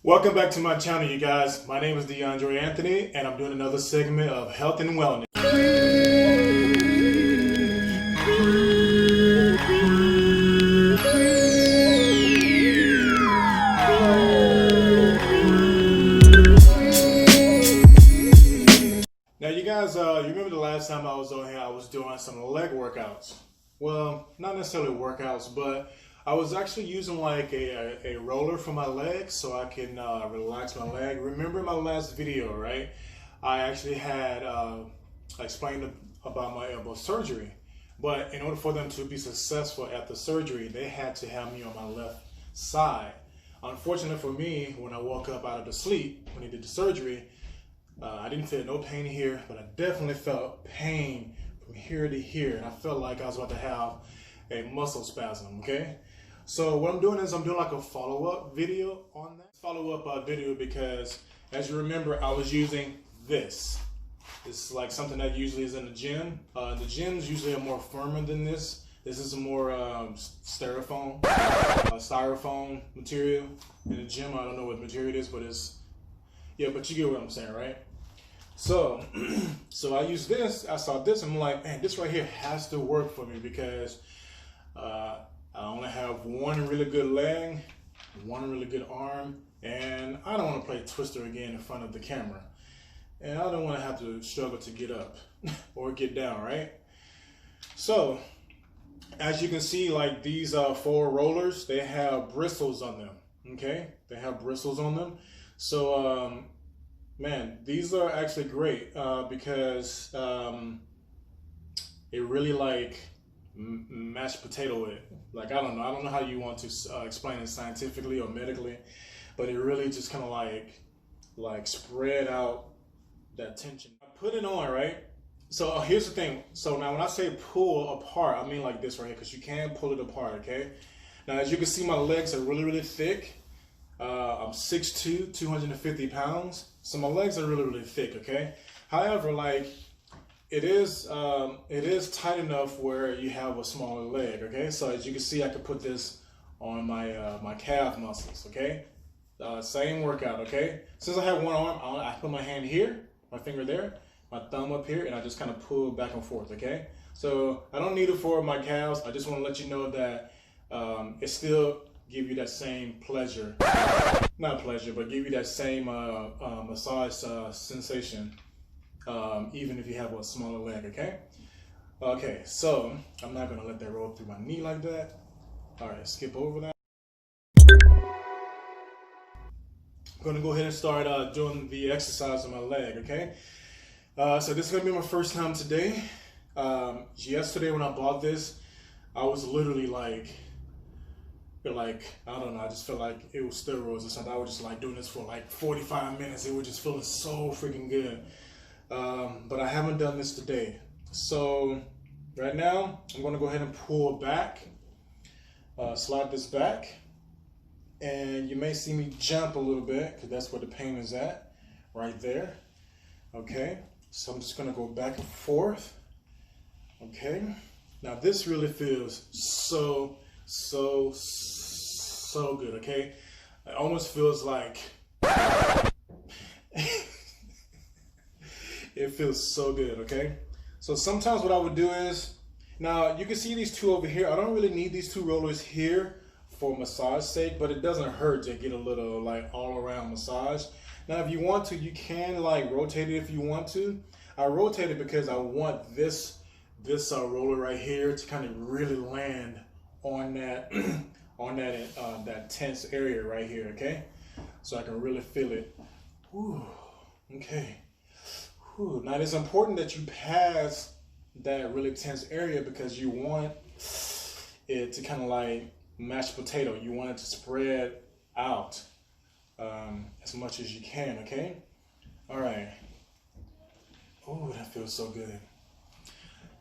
Welcome back to my channel, you guys. My name is Anthony, and I'm doing another segment of health and wellness. Now, you guys, you remember the last time I was on here, I was doing some leg workouts. Well, not necessarily workouts, but I was actually using like a roller for my legs so I can relax my leg. Remember my last video, right? I actually had explained about my elbow surgery, but in order for them to be successful at the surgery, they had to have me on my left side. Unfortunately for me, when I woke up out of the sleep, when he did the surgery, I didn't feel no pain here, but I definitely felt pain from here to here, and I felt like I was about to have a muscle spasm, okay? So what I'm doing is I'm doing like a follow-up video on that. Follow-up video because, as you remember, I was using this. It's like something that usually is in the gym. The gyms usually are more firmer than this. This is a more styrofoam material. In the gym, I don't know what material it is, but it's, yeah, but you get what I'm saying, right? So, I use this. I saw this, and I'm like, man, this right here has to work for me because I only have one really good leg, one really good arm, and I don't want to play Twister again in front of the camera. And I don't want to have to struggle to get up or get down, right? So, as you can see, like these 4 rollers, they have bristles on them, okay? They have bristles on them. So, man, these are actually great because it really like mashed potato it. Like, I don't know how you want to explain it scientifically or medically, but it really just kind of like spread out that tension. I put it on, right? So here's the thing. So now when I say pull apart, I mean like this right here, because you can pull it apart, okay? Now as you can see, my legs are really thick. I'm 6'2", 250 pounds. So my legs are really thick, okay? However, like, it is tight enough where you have a smaller leg, okay? So as you can see, I could put this on my my calf muscles, okay? Same workout, okay? Since I have one arm, I put my hand here, my finger there, my thumb up here, and I just kind of pull back and forth, okay? So I don't need it for my calves. I just want to let you know that it still give you that same pleasure, not pleasure, but give you that same massage sensation. Even if you have a smaller leg, okay? Okay, so I'm not gonna let that roll through my knee like that. All right, skip over that. I'm gonna go ahead and start doing the exercise on my leg, okay? So this is gonna be my first time today. Yesterday when I bought this, I was literally like, I don't know, I just felt like it was steroids or something. I was just like doing this for like 45 minutes. It was just feeling so freaking good. But I haven't done this today. So right now, I'm gonna go ahead and pull back, slide this back, and you may see me jump a little bit because that's where the pain is at, right there. Okay, so I'm just gonna go back and forth. Okay, now this really feels so good, okay? It almost feels like it feels so good, okay? So sometimes what I would do is, now you can see these 2 over here. I don't really need these 2 rollers here for massage sake, but it doesn't hurt to get a little like all around massage. Now if you want to, you can like rotate it if you want to. I rotate it because I want this roller right here to kind of really land on that that tense area right here, okay? So I can really feel it. Whew. Okay. Whew. Now it's important that you pass that really tense area because you want it to kind of like mashed potato. You want it to spread out as much as you can, okay? All right. Oh, that feels so good.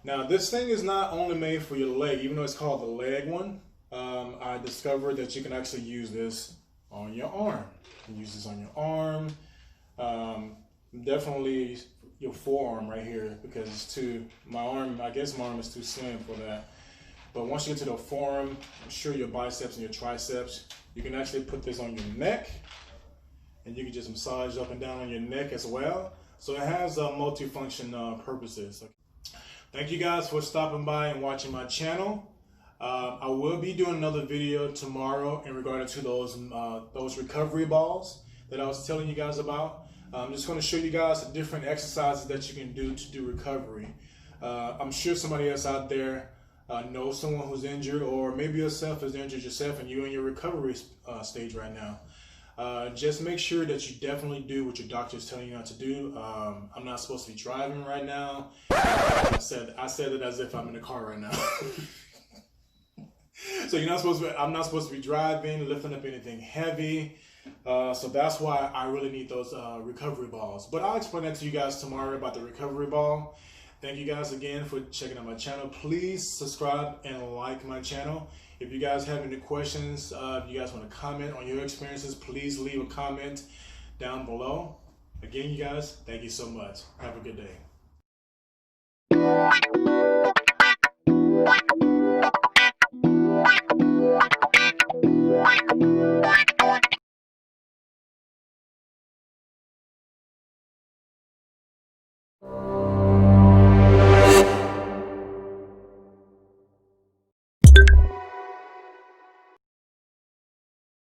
Now this thing is not only made for your leg, even though it's called the leg one. I discovered that you can actually use this on your arm. You can use this on your arm. Definitely your forearm right here because it's I guess my arm is too slim for that. But once you get to the forearm, I'm sure your biceps and your triceps, you can actually put this on your neck. and you can just massage up and down on your neck as well. So it has multifunction purposes. Thank you guys for stopping by and watching my channel. I will be doing another video tomorrow in regard to those recovery balls that I was telling you guys about. I'm just going to show you guys the different exercises that you can do to do recovery. I'm sure somebody else out there knows someone who's injured, or maybe yourself is injured yourself and you're in your recovery stage right now. Just make sure that you definitely do what your doctor is telling you not to do. I'm not supposed to be driving right now. I said it as if I'm in the car right now. So I'm not supposed to be driving, lifting up anything heavy. So that's why I really need those recovery balls. But I'll explain that to you guys tomorrow about the recovery ball. Thank you guys again for checking out my channel. Please subscribe and like my channel. If you guys have any questions, if you guys want to comment on your experiences, please leave a comment down below. Again, you guys, thank you so much. Have a good day.